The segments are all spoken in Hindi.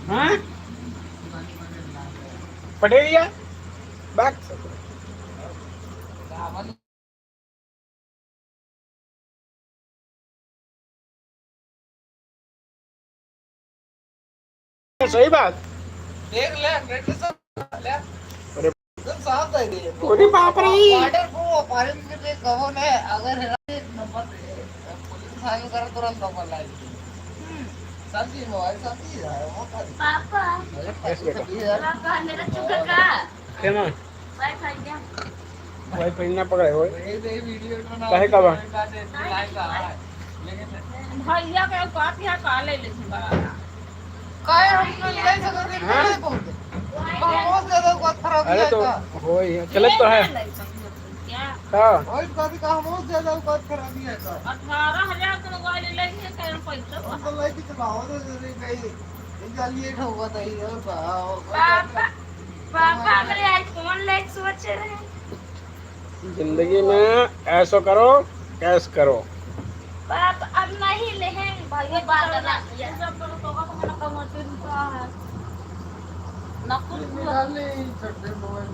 हाँ पटेलिया बैक सही बात देख ले नेट सब ले अरे सब साफ है ये अरे बाप रे ऑर्डर को पालन के लिए कहो ने अगर नंबर पुलिस थाने कर तुरंत नंबर ला सब्जी मोबाइल सब्जी है वो पापा पापा मेरा चुका का क्या ना वाईफाई क्या वाईफाई ना पकड़े हो ये वीडियो बना काहे का बा लेकिन भैया के बात यहाँ का ले ले काय हम ले सकते हैं बहुत ज्यादा बात खराब अरे है तो हो ही चलत तो है क्या हाँ और कभी का बहुत ज्यादा बात खराब है का 18000 का मोबाइल ले लेंगे क्या पैसा हम ले के चलाओ तो कहीं जालिए ठोका था ये पापा पापा मेरे आईफोन ले सोच रहे हैं जिंदगी में ऐसा करो कैस करो पाप अब नहीं लेंगे भाई बात ना ये सब तो होगा तो ना कम से कम है ना कुछ डालने छड़ते मोबाइल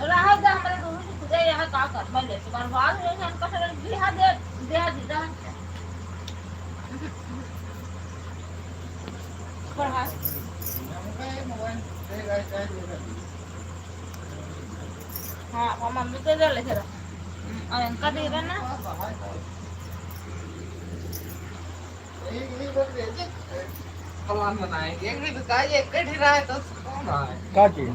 रहा जा हमारे दोनों को खुदे यहाँ का कर मैं ले तो बर्बाद हो गया इनका सर दिया दे दीदा पढ़ा हाँ वो मम्मी को दे ले जरा और इनका दे देना एक बार भेजे कमान बनाएंगे एक भी बताइए एक कट रहा है तो कौन है क्या चीज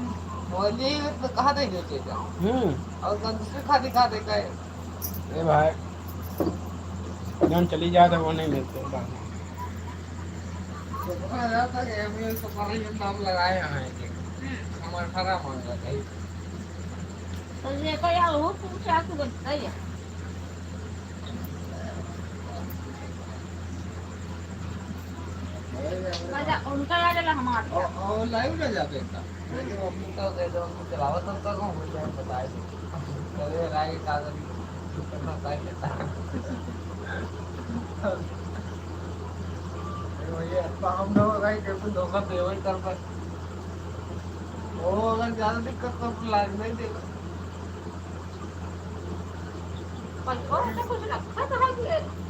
बोली तो कहा दे देते और दूसरे खा दे का अरे भाई जान चली जाए तो वो नहीं मिलते बाद नाम लगाए हैं हमारे खरा मांग रहा है तो ये को यार वो पूछा तू बताइए मजा उनका याद है हमारा और लाइव ना जाते था लेकिन अपनी तो दे दो चलावा तब तक हम मुझे बताए चले राय कागज करना चाहिए था ये हम लोग राय के कुछ धोखा देवल कर पर वो अगर ज्यादा दिक्कत तो लाग नहीं देगा पर कुछ रखा था कि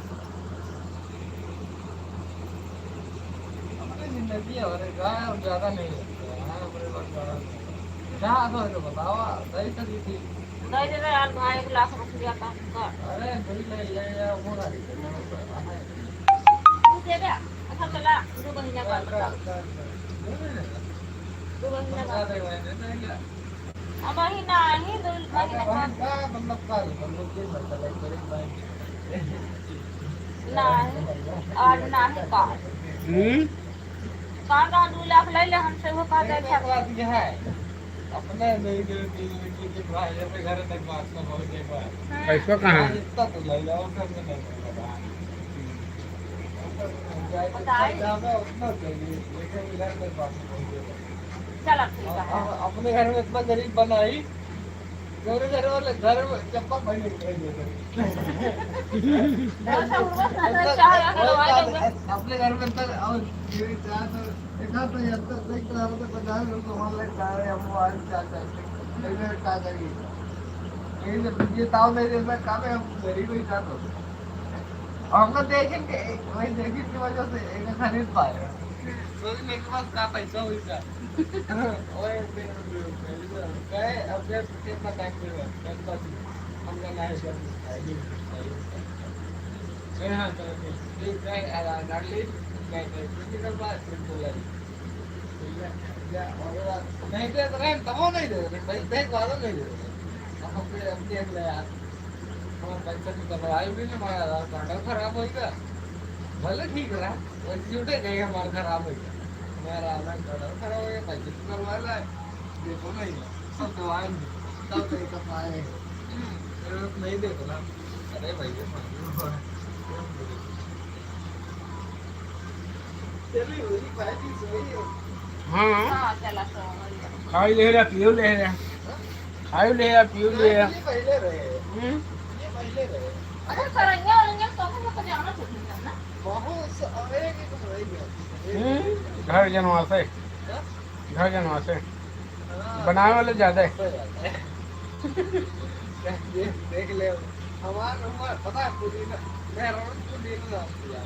जिंदगी और गाय ज्यादा नहीं है तो बताओ दही सकी थी दही दे यार गाय 1 लाख रुपया का अरे दही ले या वो गाड़ी तू दे दे अच्छा चला 2 महीने का 2 महीने का अब महीना ही 2 महीने का मतलब का मतलब के मतलब नहीं आज नहीं का काका 2 लाख ले ले हमसे वो कहा दे क्या है अपने नहीं के भाई अपने घर तक बात ना हो के बाद पैसा कहाँ है इतना तो ले जाओ फिर नहीं अपने घर में इतना गरीब बनाई घर वाले घर में चप्पल भाई अपने घर में तो ये ताव नहीं देता काम है हम गरीब ही चाहते हमको देखेंगे वही देखने की वजह से एक खरीद पाए तो मेरे पास का पैसा हुई था ओए गए अब कितना टाइम मिलेगा हमका नहीं सर हाँ ठीक है गाड़ी गए बात बिल्कुल नहीं दे रहे तब नहीं दे रहे भाई देख वालों नहीं दे रहे हम देख ले यार पैसा की दवाई भी नहीं मारा रहा कार्ड खराब होगा भले ठीक रहा वैसे झूठे नहीं हमारा खराब होगा मेरा ना कार्ड खराब हो गया पैसे करवा ला देखो नहीं सब दवाई तब नहीं कर पाए नहीं देखो ना अरे भैया चलिए मेरी पार्टी सही है हाँ चला खाई ले रहा पियो ले रहा खाई लिया पी लिया। ये पहले रहे, हम्म, ये पहले रहे। अच्छा सरंगा वरंगा तो हम लोग को जाना चाहिए ना। बहुत अरे की तो रही घर जनवा से, है। घर जनवा से हाँ, बनाने वाले ज्यादा है। सही बात है। देख ले हमारा पता है पुदीना, मैं रोज पुदीना डालती हूँ,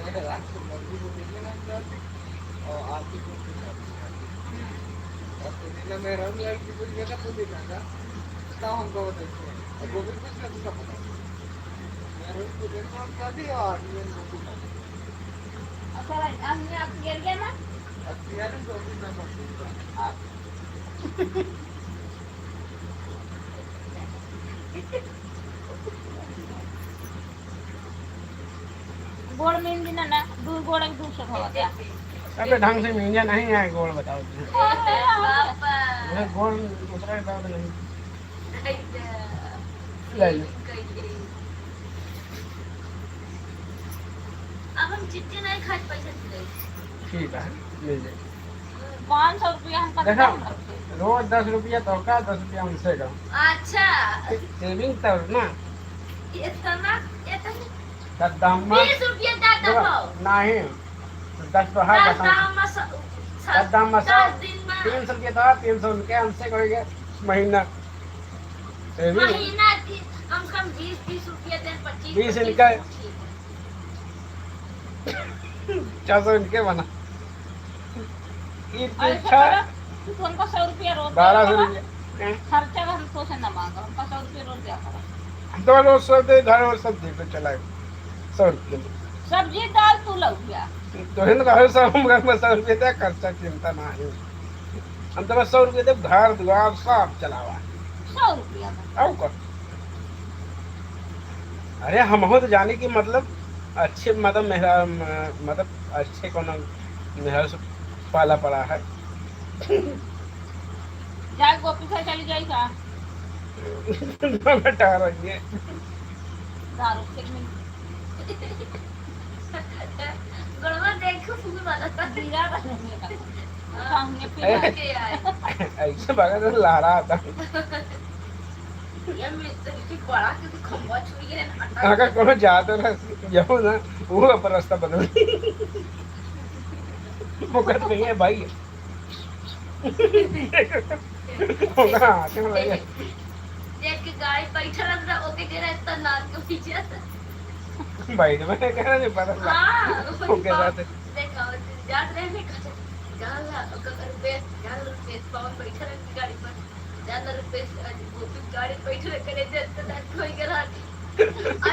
मैं रात को मम्मी पुदीना डालती और आती पुदीना और पुदीना में रंग लड़की पुदीना का तब हमको देखते हैं और गोभी कुछ ना कुछ पता है। मैं रोज पुदीना डालती और आदमी गोभी डालती। अच्छा हमने आप गिर गया ना। अब यार गोभी ना पड़ती गोड़ में दिन ना दूर गोड़ एक दूर से खवा दिया। अबे ढंग से मींजा नहीं है गोल बताओ तुम। अरे गोल उतरा है तो नहीं ले लो। अब हम जितने नहीं खाए पैसे दे ठीक है मिल जाए। 500 रुपया हम देखो कर रोज 10 रुपया तो का 10 रुपया हमसे का अच्छा सेविंग तब ना इतना दाम में 20 रुपया दादा भाव नहीं 10 तो है 10 दाम में 10 दाम में 10 दिन में 300 रुपया तो 300 उनके हमसे करेंगे महीना सेविंग महीना की कम से कम 20 रुपया दे 25 20 इनका 400 इनके बना अच्छा तो हमको 100 रुपया रोज 1200 रुपया खर्चा हम तो से ना मांगो हमको 100 रुपया रोज दिया करो। तो रोज सब दे घर और सब दे तो चलाए 100 रुपया सब्जी दाल तू लग गया तो हिंद का हर सब हम घर में 100 रुपया दे खर्चा चिंता ना है हम तो बस 100 रुपया दे घर द्वार सब चलावा 100 रुपया में आओ कर अरे हम हो तो जाने की मतलब अच्छे मतलब मेरा मतलब अच्छे कौन मेरा से पाला पड़ा है जा गोपी से चली जाई का बेटा रही है दारू से में गड़बड़ देखो फूल वाला का दीरा रहने का सामने पे के आए ऐसे भागा तो लहरा आता ये में तो बड़ा के खंबा छुई है ना अगर कोनो जाते रह जाओ ना वो अपन रास्ता बदल मुकत नहीं है भाई होगा आते हैं भाई देख के गाड़ी बैठा रह रहा ओके जे रास्ता नार के पीछे भाई ने मैंने कहा नहीं पता हां ओके जाते देखो याद रहे में जाला अगर बेस जाला बेस पावन बैठा रह गाड़ी पर जाला बेस गोपी गाड़ी बैठे रह करे जे तो कोई करा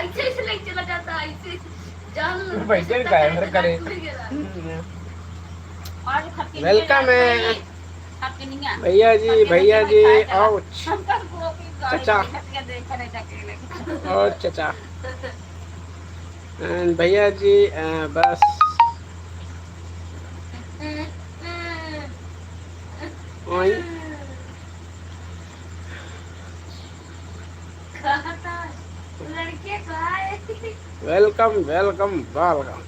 ऐसे ऐसे ले चला जाता ऐसे जाला बैठे का है करे आज खत्ती वेलकम है खत्ती नहीं है भैया जी आउच हमका गोपी गाड़ी चाचा। खत्ती देख करे जाके और चाचा भैया जी बस ओई कहता लड़के कहां वेलकम वेलकम वेलकम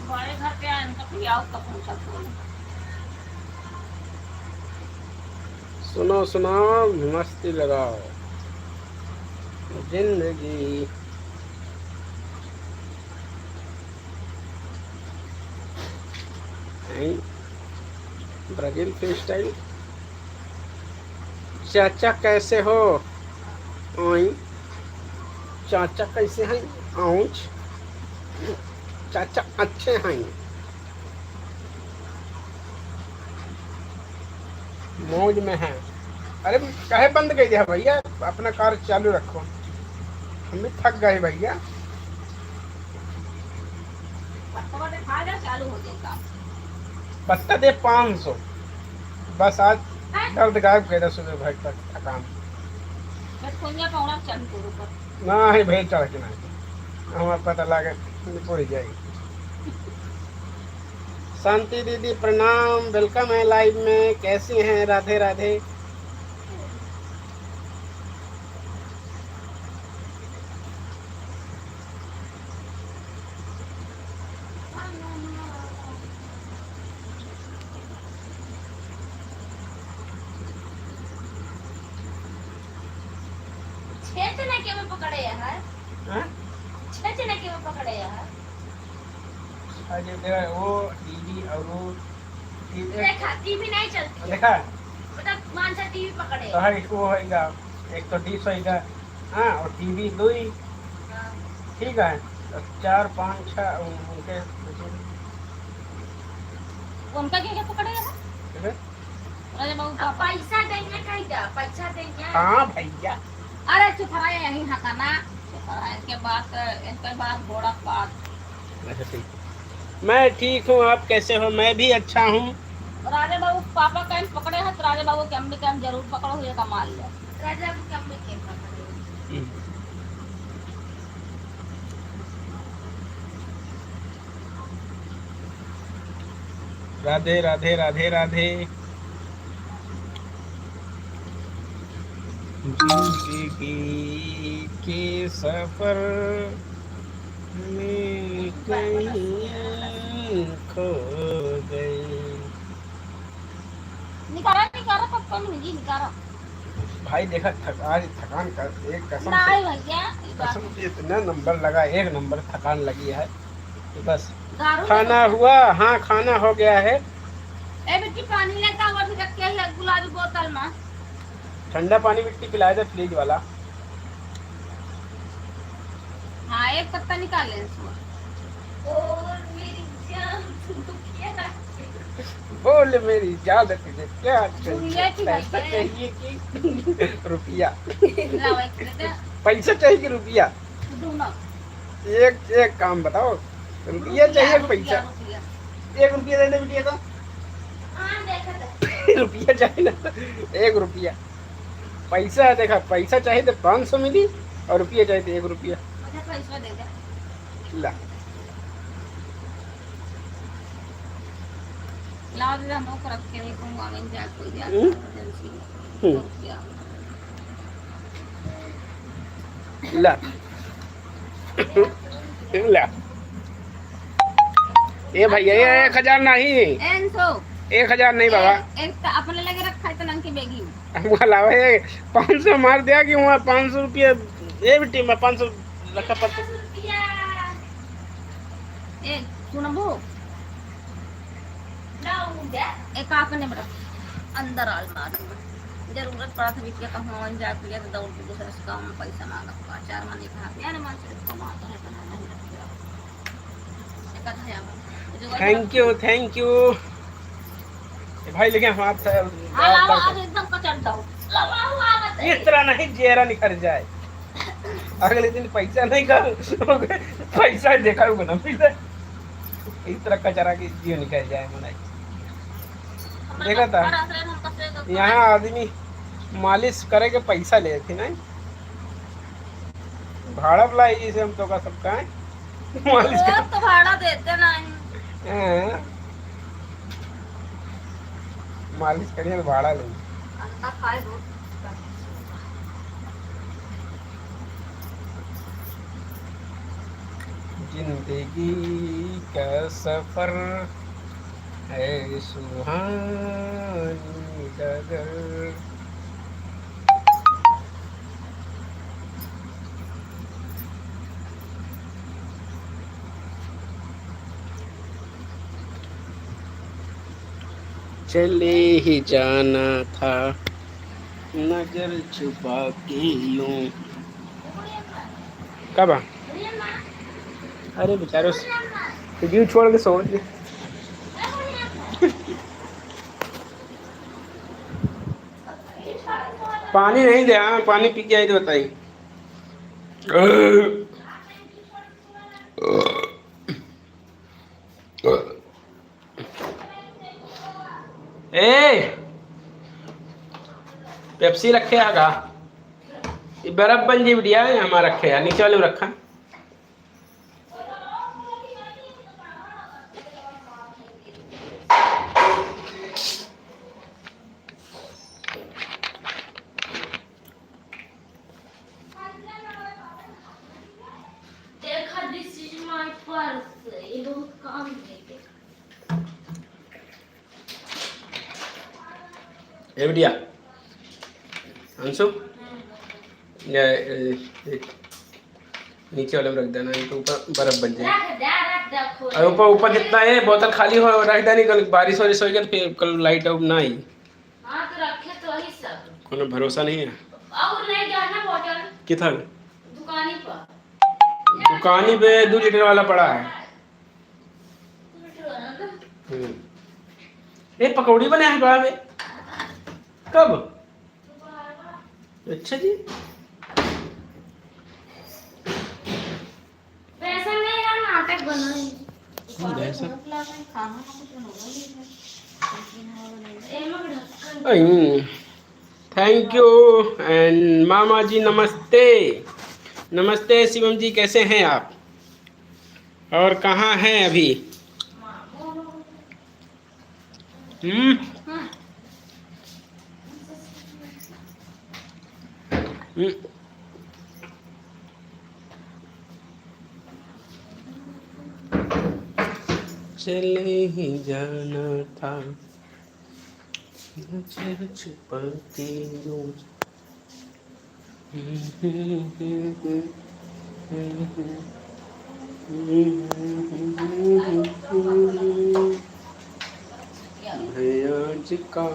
हमारे घर पे आए इनका पियाओ कपूर सबको सुनो सुनो मस्ती लगाओ जिंदगी ब्राजील फ्री स्टाइल चाचा कैसे हो ओई चाचा कैसे हैं आउच चाचा अच्छे हैं मौज में हैं अरे काहे बंद कर दिया भैया अपना कार चालू रखो हम भी थक गए भैया पत्ता खाएगा चालू हो जाएगा पत्ता दे 500 बस आज दर्द गायब कर सुबह भाई तक थकान बस कोनिया पाउना चल के ऊपर ना है भाई चढ़ के ना हमारा पता लगे पड़ जाएगी शांति दीदी प्रणाम वेलकम है लाइव में कैसी हैं राधे राधे छह जना के में पकड़े है हाँ? 6 जना के में पकड़े है अरे देखा वो टीवी और वो देखा टीवी नहीं चलती देखा मतलब मान सा टीवी पकड़े तो हर एक वो होएगा, एक तो डिश होएगा, हाँ, और टीवी दो ही, हाँ। ठीक है। तो 4 5 6 उनके उनका क्या क्या पकड़े है ठीक है? राजा बाबू अब पापा पैसा देंगे कहीं क्या पैसा देंगे हाँ भैया, अरे चुप रहा यहीं हकाना चुप रहा इनके बाद घोड़ा पात अच्छा ठीक, मैं ठीक हूँ, आप कैसे हो? मैं भी अच्छा हूँ। राजा बाबू पापा कहीं पकड़े हैं तो राजा बाबू के अम्मी कहीं जरूर पकड़ो ये कमाल लो राजा को कम में के पकड़े राधे राधे राधे राधे। जिंदगी के सफर में कहीं खो गए। निकारा पप्पा में नहीं निकारा भाई देखा आज थकान कर एक कसम नहीं से, भैया कसम से इतना नंबर लगा, 1 नंबर थकान लगी है कि बस। दारू खाना हुआ? हाँ खाना हो गया है। ए बेटी पानी लेता हुआ भी रख के है गुलाबी बोतल में ठंडा पानी मिट्टी पिलाया था फ्रिज वाला। हाँ एक पत्ता निकाल ले इसमें और मेरी जान दुखिया बोल मेरी जान तुझे क्या दुनिया चाहिए? की पैसा भाई चाहिए कि रुपया? लाओ एक प्लेट पैसा चाहिए कि रुपया? दोनों एक एक काम बताओ, रुपया चाहिए कि पैसा? रुपया 1 रुपया देने बिटिया तो हाँ देखा था रुपया चाहिए ना, 1 रुपया पैसा है। देखा पैसा चाहिए तो 500 मिली और रुपया चाहिए तो 1 रुपया। मुझे पैसा दे दे ला लाओ दे हम को रख के नहीं कहूँगा मैं जा कोई जा हम्म। एजेंसी हम्म। रुपया ला ला ये भैया ये 1000 नहीं, एनसो 1000 नहीं बाबा। एक तो अपने लगे रखा है तो नंकी बेगी हमको अलावा ये 500 मार दिया कि वहाँ 500 रुपया ये बेटी में 500 रखा पड़ता। ए सुनबो एक आपने में रख अंदर अलमारी में जरूरत पड़ा था बिटिया कहूँ जा के तो दौड़ के दूसरे से काम में पैसा मांगा 4 महीने कहा यार मन से कमाता है बना नहीं रखा थैंक यू भाई, लेकिन हाथ आज एकदम कचर दो इस तरह नहीं चेहरा निखर जाए। अगले दिन पैसा नहीं कर पैसा देखा होगा ना मिले इस तरह कचरा की जीव निकल जाए मनाई। देखा था यहाँ आदमी मालिश करे के पैसा ले थे ना, भाड़ा बुलाई जिसे हम तो का सबका है मालिश तो भाड़ा देते ना हाँ, मालिश करिए तो भाड़ा ले। जिंदगी का सफर है सुहानी डगर। चले ही जाना था नजर छुपा के यूं। कब? अरे बेचारो व्यू छोड़ के सो गए। पानी नहीं दे, हाँ पानी पी के आई तो बताई। ए पेप्सी रखे आगा, ये बर्फ बन जी बढ़िया है हमारा रखे है नीचे वाले में रखा। देखा दिस इज माय पर्स ये बहुत काम है। ए बढ़िया अंशु नीचे वाले में रख देना, नहीं तो ऊपर बर्फ बन जाए। रख दे खोल और ऊपर ऊपर जितना है बोतल खाली हो रख देनी, कल बारिश वारिश होगी तो फिर कल लाइट आउट ना आई। हाँ तो रखे तो वही सब कोनो भरोसा नहीं है। और नहीं गया ना बोतल किधर? दुकानी पर दुकानी पे 2 लीटर वाला पड़ा है। ये पकौड़ी बने हैं बड़ा में कब? अच्छा जी। पैसा नहीं यार नाटक बना है ऐसा? खाना कुछ होगा थैंक यू एंड मामा जी नमस्ते। नमस्ते शिवम जी, कैसे हैं आप और कहाँ हैं अभी? हम्म हम्म। चले ही जाना था नजर छुपा के रोज। भैया जी का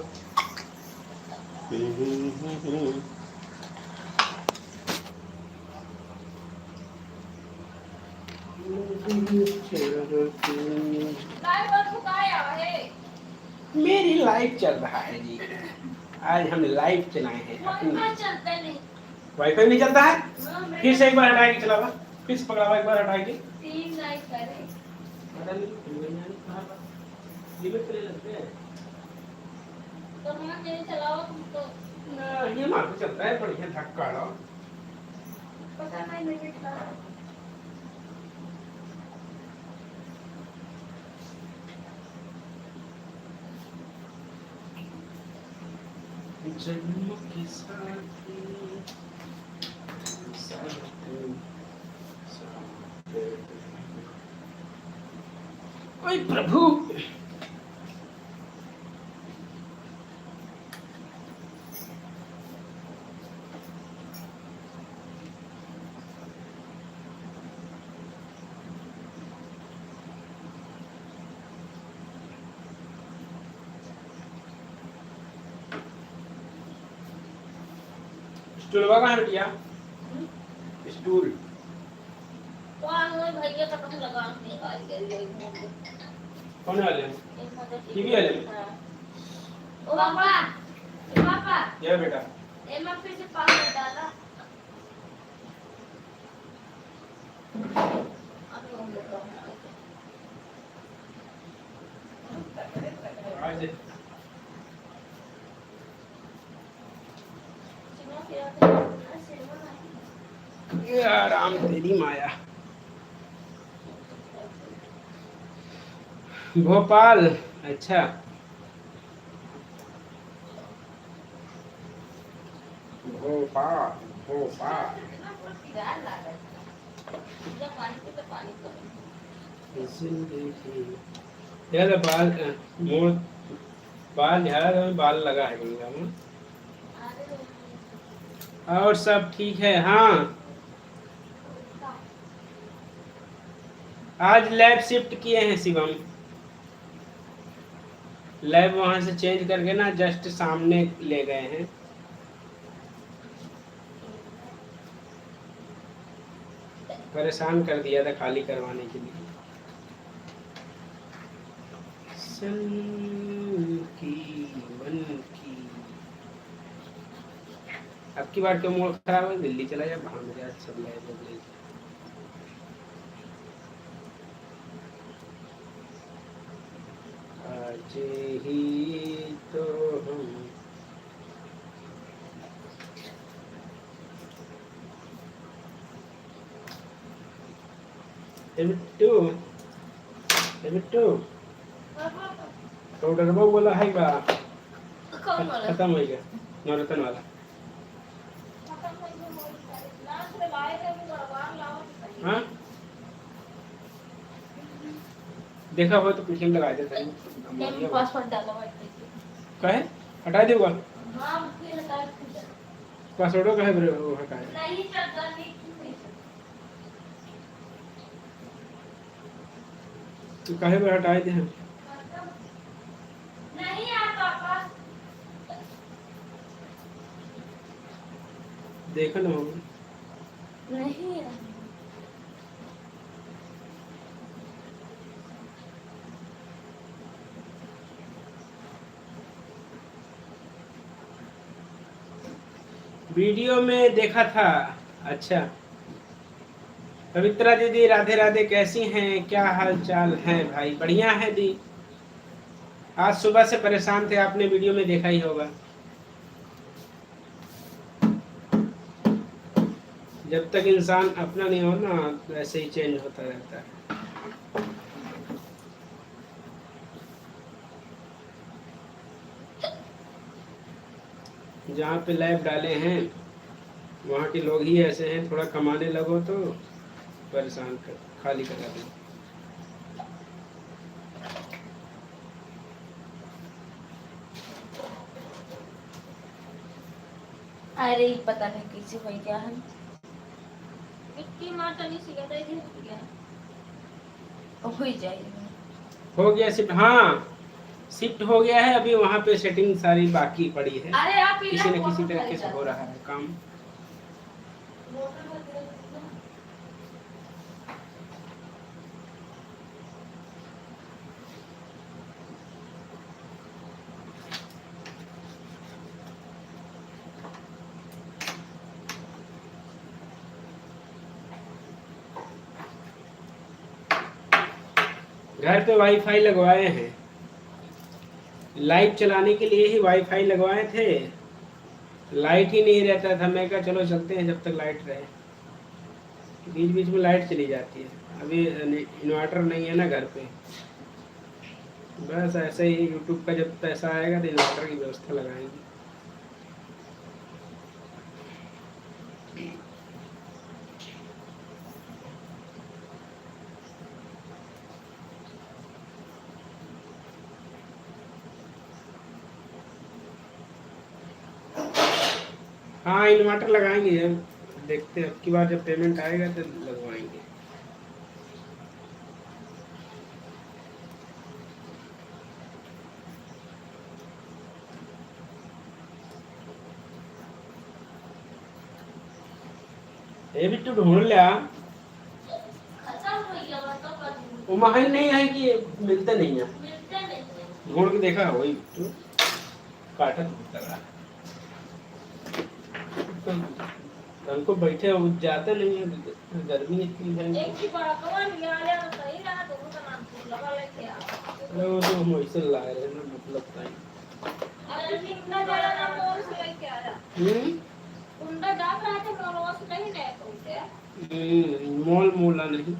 मेरी लाइव चल रहा है जी। आज हम लाइव चलाए हैं। वाईफाई नहीं चलता है? फिर से एक बार हटा के चलावा, फिर से पकड़ावा, एक बार हटा के। 3 लाइक करे लिमिट पे लगते हैं तो मैं के चलाओ तुम तो ना, ये मार के चलता है बढ़िया धक्का लो। पता नहीं लिमिट का जन्म के साथ ओए प्रभु, स्टूल कहाँ है बिटिया? स्टूल तो आंगन भैया का तुम लगा निकाल के कौन वाले हैं? टीवी वाले में? ओ पापा ये बेटा एमा फिर से पानी डाला आज ये आराम तेरी माया। भोपाल, अच्छा भोपाल भोपाल यार बाल मोड़ बाल यार बाल लगा है गंगा में। और सब ठीक है? हाँ आज लैब शिफ्ट किए हैं शिवम, लैब वहां से चेंज करके ना जस्ट सामने ले गए हैं। परेशान कर दिया था खाली करवाने के लिए। सन की मन की अब की बार क्यों मूड खराब है? दिल्ली चला जा, भाग जा, सब लैब हो गई। आज ही तो हम बिट्टू तो डरबा बोला है बा खत्म हो गया नौरतन वाला। हाँ देखा हो तो पीछे में लगा देता है। पासवर्ड डाला हुआ है कहे हटा देगा? हां फिर हटा पासवर्ड का है वो हटाए। नहीं चल नहीं तो काहे में हटाए थे हम? नहीं यार पापा देखो ना मम्मी। नहीं यार वीडियो में देखा था। अच्छा, पवित्रा दीदी राधे राधे, कैसी हैं, क्या हाल चाल है भाई? बढ़िया है दी। आज सुबह से परेशान थे, आपने वीडियो में देखा ही होगा। जब तक इंसान अपना नहीं हो ना, वैसे ही चेंज होता रहता है। जहाँ पे लाइव डाले हैं वहाँ के लोग ही ऐसे हैं, थोड़ा कमाने लगो तो परेशान कर खाली करा दो। अरे पता नहीं कैसे हो गया है मिट्टी माटा नहीं सीखा था इधर गया हो ही जाएगा हो गया शिफ्ट, हाँ शिफ्ट हो गया है। अभी वहाँ पे सेटिंग सारी बाकी पड़ी है। अरे आप किसी न किसी तरीके से हो रहा है काम। घर पे वाईफाई लगवाए हैं, लाइट चलाने के लिए ही वाईफाई लगवाए थे। लाइट ही नहीं रहता था, मैं कहा चलो चलते हैं जब तक लाइट रहे। बीच बीच में लाइट चली जाती है। अभी इन्वर्टर नहीं है ना घर पे, बस ऐसे ही यूट्यूब का जब पैसा आएगा तो इन्वर्टर की व्यवस्था लगाएंगे। हाँ इन्वर्टर लगाएंगे, देखते हैं अब की बार जब पेमेंट आएगा तो लगवाएंगे। ये भी तो ढूंढ लिया, खत्म हो गया तो कर दूंगी वो महंग नहीं है कि मिलते नहीं है। मिलते नहीं ढूंढ के देखा वही तो काटा तो लगा। हमको बैठे हो जाते नहीं है, गर्मी इतनी है। एक ही बड़ा कवर लिया ले तो सही रहा तो उसका नाम फूल लगा लेके आ अरे वो तो हम ऐसे लाए रहे ना, मतलब टाइम। अरे कितना बड़ा ना मोर से लेके आया कुंडा डाल रहा था मोर से नहीं ले तो उसे मोल मोला नहीं।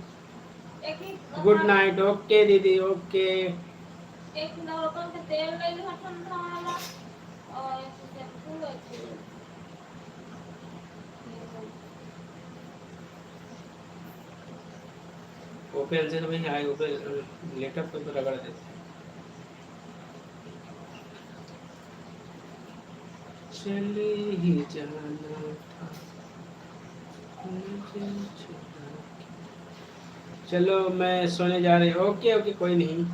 एक ही गुड नाइट, ओके दीदी, ओके। एक नवरत्न के तेल ले लिया ठंडा वाला और एक शैम्पू है ओपन से हमें आए ऊपर लैपटॉप पे रगड़ देते हैं। चले ही जाना था मुझे छुड़ा के। चलो मैं सोने जा रही हूँ। ओके ओके कोई नहीं।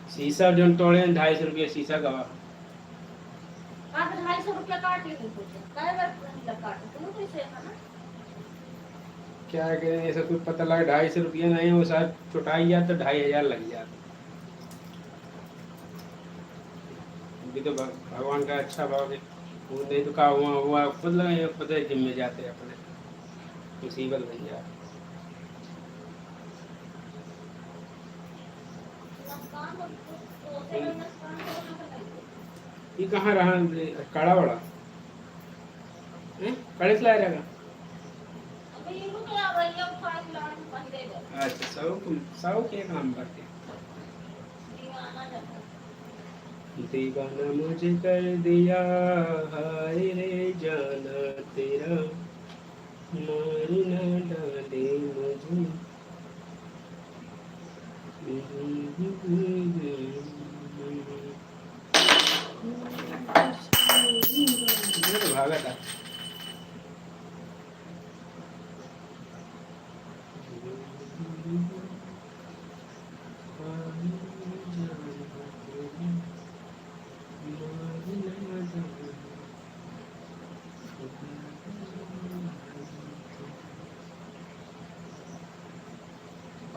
शीशा जो तोड़े 250 रुपये शीशा गवा। आज 250 रुपया काट ले तुमको काय बार काट तुम कैसे है ना क्या करें, ऐसा कुछ पता लगा 250 रुपये नहीं, वो शायद छुटाई या तो 2500 लग जाता। अभी तो भगवान का अच्छा भाव है, वो नहीं तो का हुआ मतलब पता है जिम्मे जाते अपने मुसीबत बन जाए। नुकसान तो से नुकसान तो नहीं ये कहाँ रहा काड़ा वाला कड़े से लाया रहेगा। अभी इनको तो आ रही है थोड़ा खिलाने में पानी दे दो अच्छा सौ के काम करते दीवाना जाता दीवाना मुझे कर दिया हाय रे जाना तेरा मार न डाले मुझे ये तो भागा था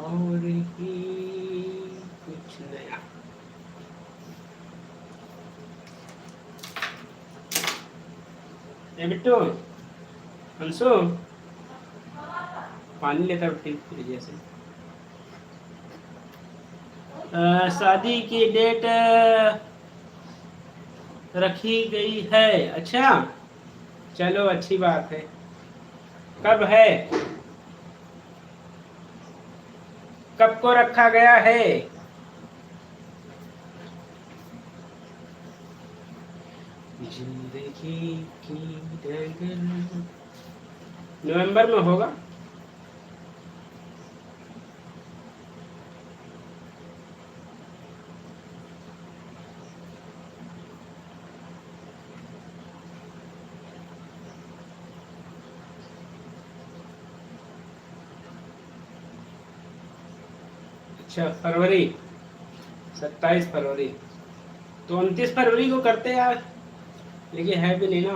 और ही कुछ नया। ए बिट्टू अंशु पानी लेता बिट्टी जैसे शादी की डेट रखी गई है। अच्छा चलो अच्छी बात है। कब है कब को रखा गया है। जिंदगी की डगर नवंबर में होगा। अच्छा फरवरी 27 फरवरी तो 29 फरवरी को करते यार लेकिन है भी नहीं ना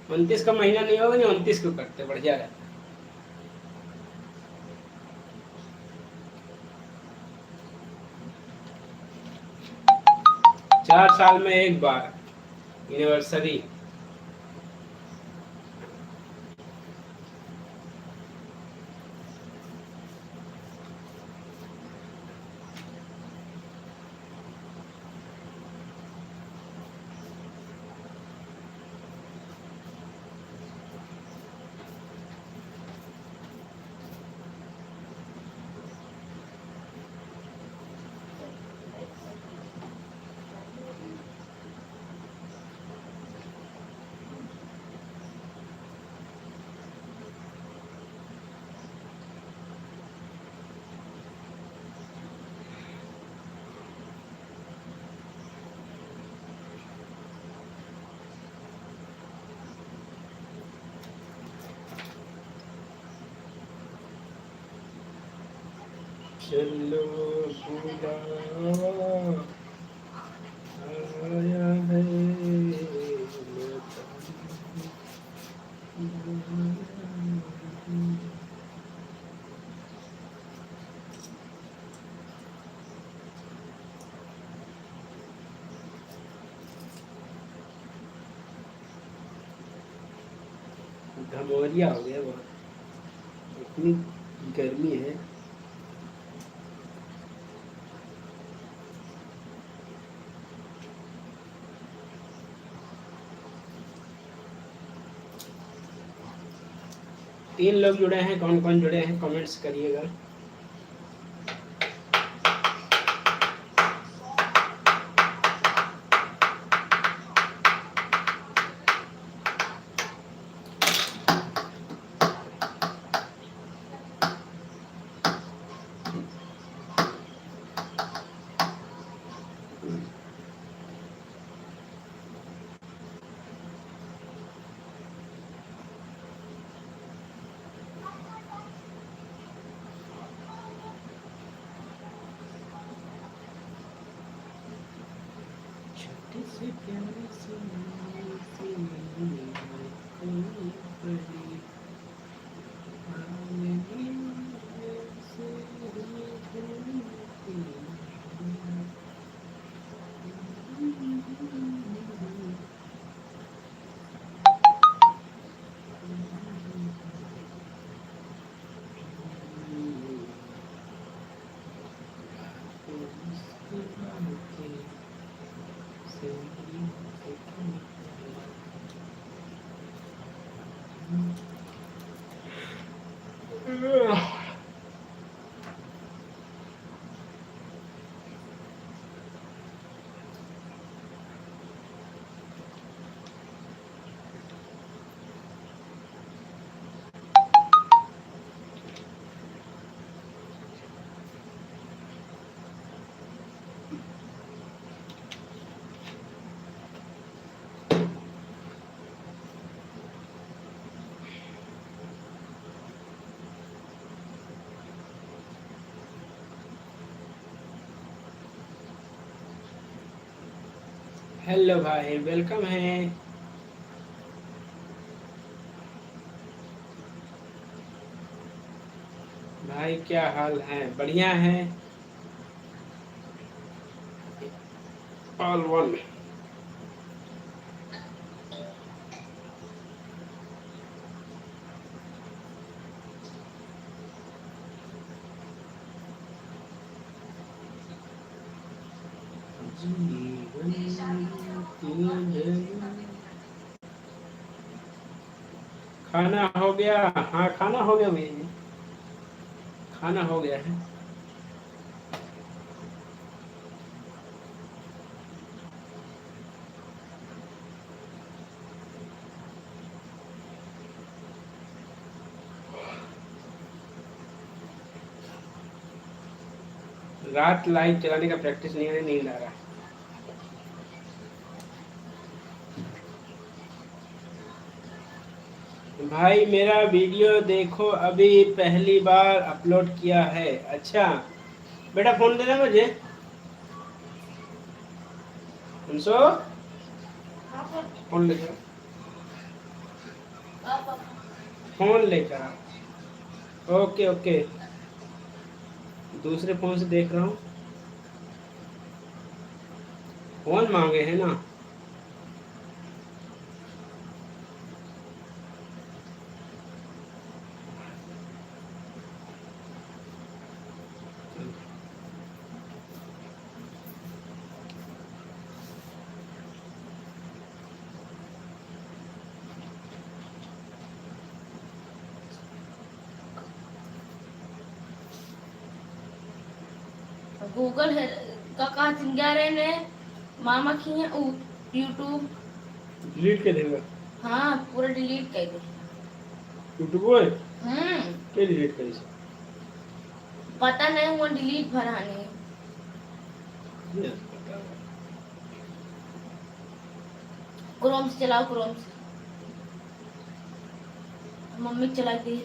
29 का महीना नहीं होगा नहीं 29 को करते बढ़िया रहता। 4 साल में एक बार एनिवर्सरी। चलो बुलावा आया है धमोरिया हो गया बहुत इतनी गर्मी है। तीन लोग जुड़े हैं कौन कौन जुड़े हैं कमेंट्स करिएगा। से प्यार से हेलो भाई, वेलकम है। भाई क्या हाल है? बढ़िया है। All one. खाना हो गया? हाँ खाना हो गया भैया जी, खाना हो गया है। रात लाइट चलाने का प्रैक्टिस नहीं है, नींद आ रहा है। भाई मेरा वीडियो देखो, अभी पहली बार अपलोड किया है। अच्छा बेटा फोन देना मुझे। उनसो फोन लेकर, फोन लेकर आओ। ओके ओके, दूसरे फोन से देख रहा हूँ। फोन मांगे है ना। गूगल है काका चिंगारे ने मामा की है यूट्यूब। डिलीट कर देगा हाँ पूरा डिलीट कर दे। यूट्यूब है। हम्म क्या डिलीट करी? पता नहीं वो डिलीट भराने। क्रोम से चलाओ, क्रोम से। मम्मी चला दी।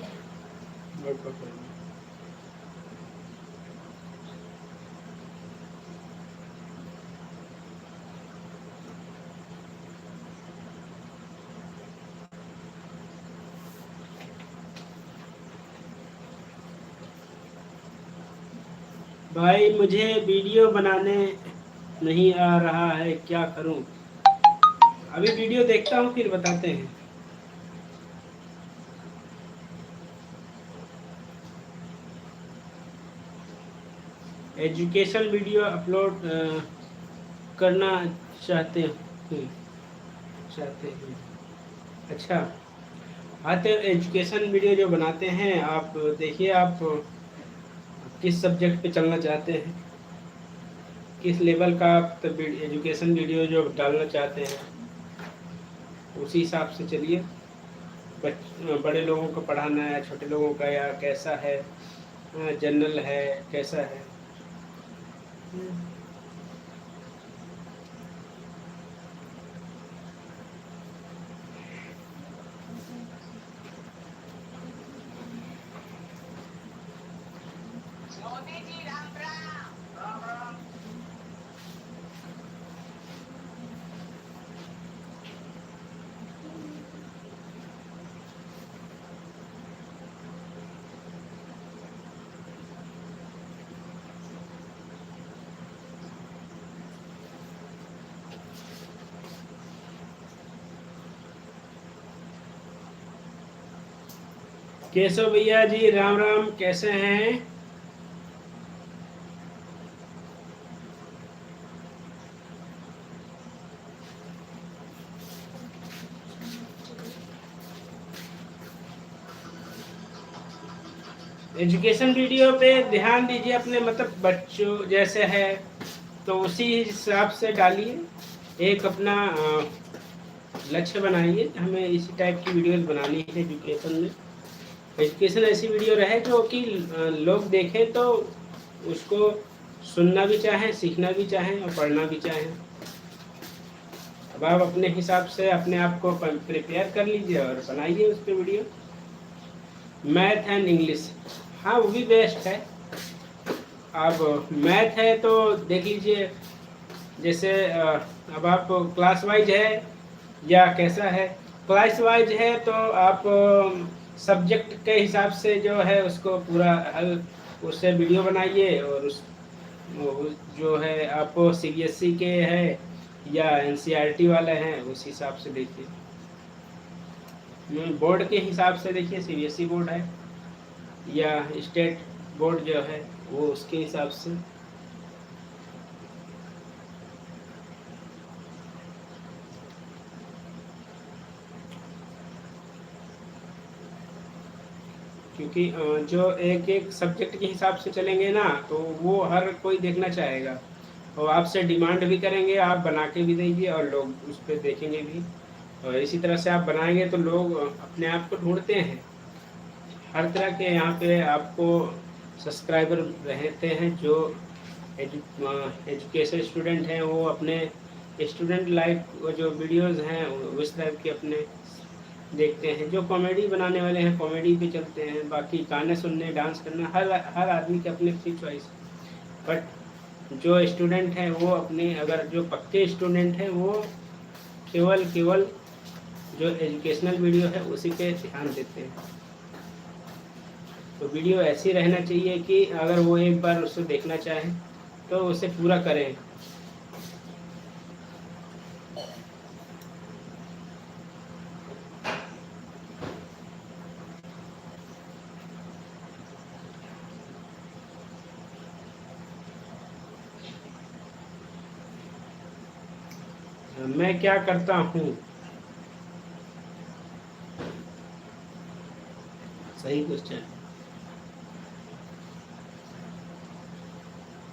भाई मुझे वीडियो बनाने नहीं आ रहा है, क्या करूं? अभी वीडियो देखता हूं फिर बताते हैं। एजुकेशन वीडियो अपलोड करना चाहते हैं, अच्छा। हाँ तो एजुकेशन वीडियो जो बनाते हैं आप देखिए, आप किस सब्जेक्ट पे चलना चाहते हैं, किस लेवल का आप एजुकेशन वीडियो जो डालना चाहते हैं उसी हिसाब से चलिए। बड़े लोगों को पढ़ाना है, छोटे लोगों का, या कैसा है, जनरल है, कैसा है। केशव भैया जी राम राम, कैसे हैं? एजुकेशन वीडियो पे ध्यान दीजिए अपने, मतलब बच्चों जैसे है तो उसी हिसाब से डालिए। एक अपना लक्ष्य बनाइए, हमें इसी टाइप की वीडियोस बनानी है एजुकेशन में। एजुकेशन ऐसी वीडियो रहे जो कि लोग देखें तो उसको सुनना भी चाहें, सीखना भी चाहें और पढ़ना भी चाहें। अब आप अपने हिसाब से अपने आप को प्रिपेयर कर लीजिए और बनाइए उस पर वीडियो। मैथ एंड इंग्लिश, हाँ वो भी बेस्ट है। अब मैथ है तो देख लीजिए, जैसे अब आप क्लास वाइज है या कैसा है? क्लास वाइज है तो आप सब्जेक्ट के हिसाब से जो है उसको पूरा हल उससे वीडियो बनाइए, और उस जो है आप सीबीएसई के है या एनसीईआरटी वाले हैं उस हिसाब से देखिए। बोर्ड के हिसाब से देखिए, सीबीएसई बोर्ड है या स्टेट बोर्ड जो है वो उसके हिसाब से। क्योंकि जो एक एक सब्जेक्ट के हिसाब से चलेंगे ना तो वो हर कोई देखना चाहेगा, और आपसे डिमांड भी करेंगे, आप बना के भी दीजिए और लोग उस पर देखेंगे भी। और इसी तरह से आप बनाएंगे तो लोग अपने आप को ढूंढते हैं, हर तरह के यहाँ पे आपको सब्सक्राइबर रहते हैं। जो एजुकेशन स्टूडेंट हैं वो अपने स्टूडेंट लाइफ जो वीडियोस हैं उस टाइप के अपने देखते हैं। जो कॉमेडी बनाने वाले हैं कॉमेडी पे चलते हैं, बाकी गाने सुनने डांस करना हर आदमी की अपनी अपनी चॉइस है। बट जो स्टूडेंट हैं वो अपने, अगर जो पक्के स्टूडेंट हैं वो केवल जो एजुकेशनल वीडियो है उसी पे ध्यान देते हैं। तो वीडियो ऐसी रहना चाहिए कि अगर वो एक बार उसको देखना चाहें तो उसे पूरा करें। मैं क्या करता हूँ? सही क्वेश्चन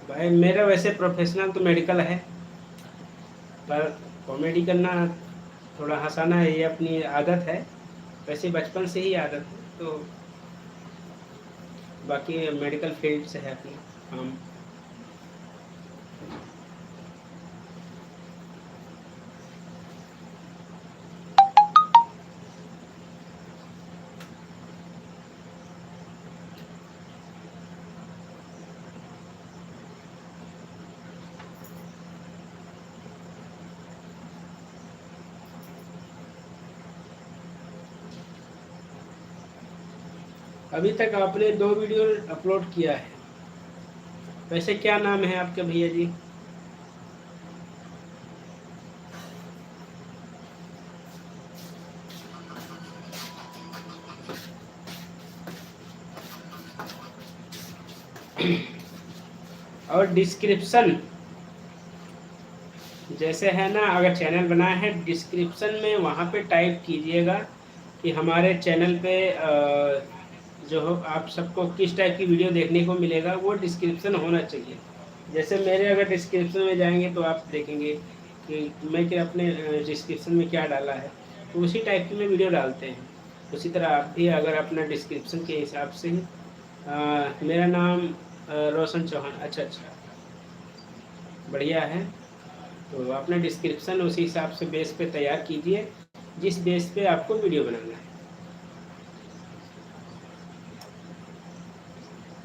भाई। मेरा वैसे प्रोफेशनल तो मेडिकल है, पर कॉमेडी करना थोड़ा हंसाना ये अपनी आदत है, वैसे बचपन से ही आदत है। तो बाकी मेडिकल फील्ड से है अपनी काम। अभी तक आपने 2 वीडियो अपलोड किया है। वैसे क्या नाम है आपके भैया जी? और डिस्क्रिप्शन जैसे है ना, अगर चैनल बनाया है डिस्क्रिप्शन में वहाँ पे टाइप कीजिएगा कि हमारे चैनल पे जो हो आप सबको किस टाइप की वीडियो देखने को मिलेगा, वो डिस्क्रिप्शन होना चाहिए। जैसे मेरे अगर डिस्क्रिप्शन में जाएंगे तो आप देखेंगे कि मैं क्या अपने डिस्क्रिप्शन में क्या डाला है, तो उसी टाइप की मैं वीडियो डालते हैं। उसी तरह आप भी अगर अपना डिस्क्रिप्शन के हिसाब से ही मेरा नाम रोशन चौहान, अच्छा बढ़िया है। तो अपना डिस्क्रिप्शन उसी हिसाब से बेस पे तैयार कीजिए जिस बेस पे आपको वीडियो बनाना है।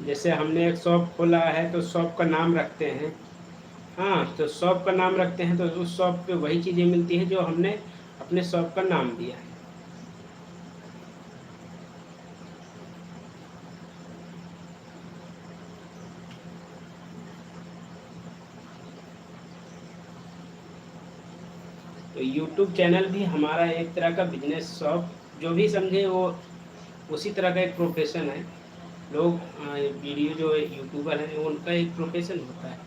जैसे हमने एक शॉप खोला है तो शॉप का नाम रखते हैं, हाँ, तो शॉप का नाम रखते हैं तो उस शॉप पे वही चीज़ें मिलती हैं जो हमने अपने शॉप का नाम दिया है। तो यूट्यूब चैनल भी हमारा एक तरह का बिजनेस, शॉप जो भी समझे वो उसी तरह का एक प्रोफेशन है। लोग वीडियो जो यूट्यूबर हैं उनका एक प्रोफेशन होता है,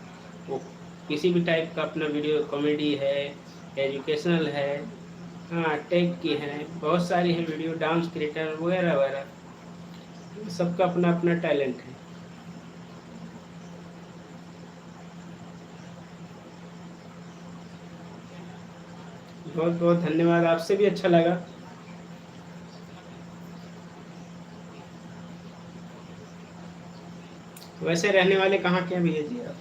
वो किसी भी टाइप का अपना वीडियो, कॉमेडी है, एजुकेशनल है, हाँ, टेक की है, बहुत सारी है वीडियो, डांस क्रिएटर वगैरह वगैरह, सबका अपना अपना टैलेंट है। बहुत बहुत धन्यवाद, आपसे भी अच्छा लगा। वैसे रहने वाले कहाँ के हैं भैया जी आप?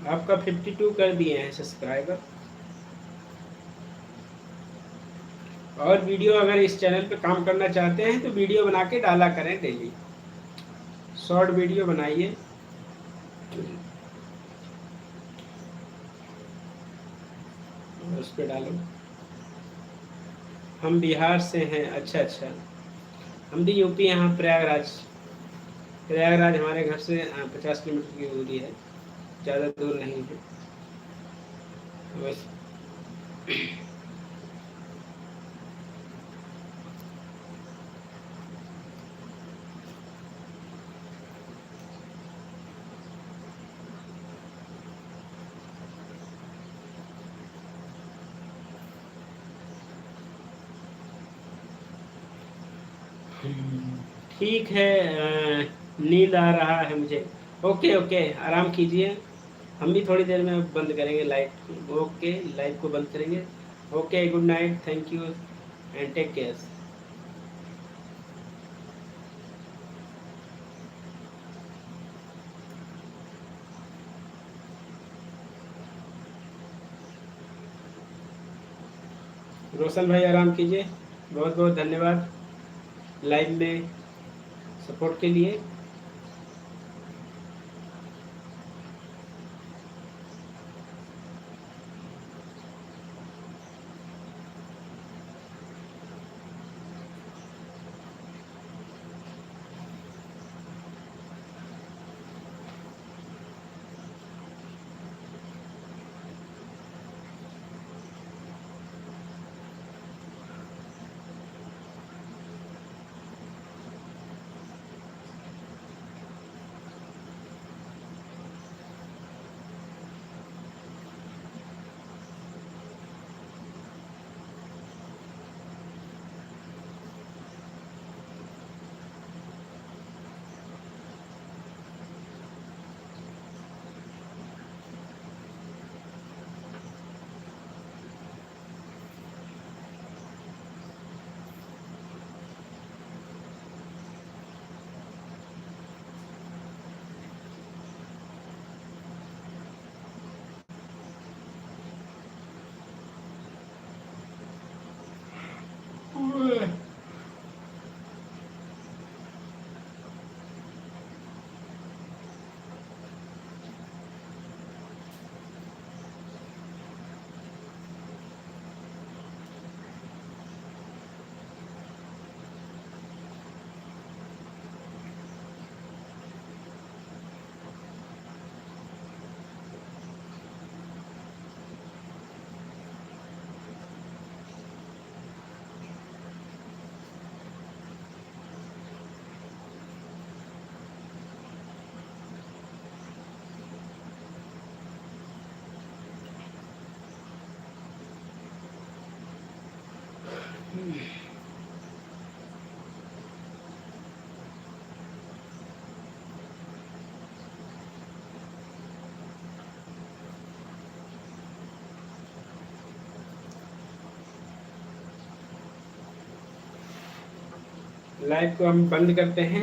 आपका 52 कर दिए हैं सब्सक्राइबर। और वीडियो अगर इस चैनल पे काम करना चाहते हैं तो वीडियो बना के डाला करें डेली, शॉर्ट वीडियो बनाइए। उस पर डालो। हम बिहार से हैं। अच्छा अच्छा, हम भी यूपी, यहाँ प्रयागराज। प्रयागराज हमारे घर से 50 किलोमीटर की दूरी है, ज़्यादा दूर नहीं है बस। ठीक है, नींद आ रहा है मुझे। ओके ओके, आराम कीजिए। हम भी थोड़ी देर में बंद करेंगे लाइट। ओके, लाइट को बंद करेंगे। Okay, good night, thank you and take care. Roshan भाई आराम कीजिए। बहुत बहुत धन्यवाद लाइव में सपोर्ट के लिए। लाइव को हम बंद करते हैं।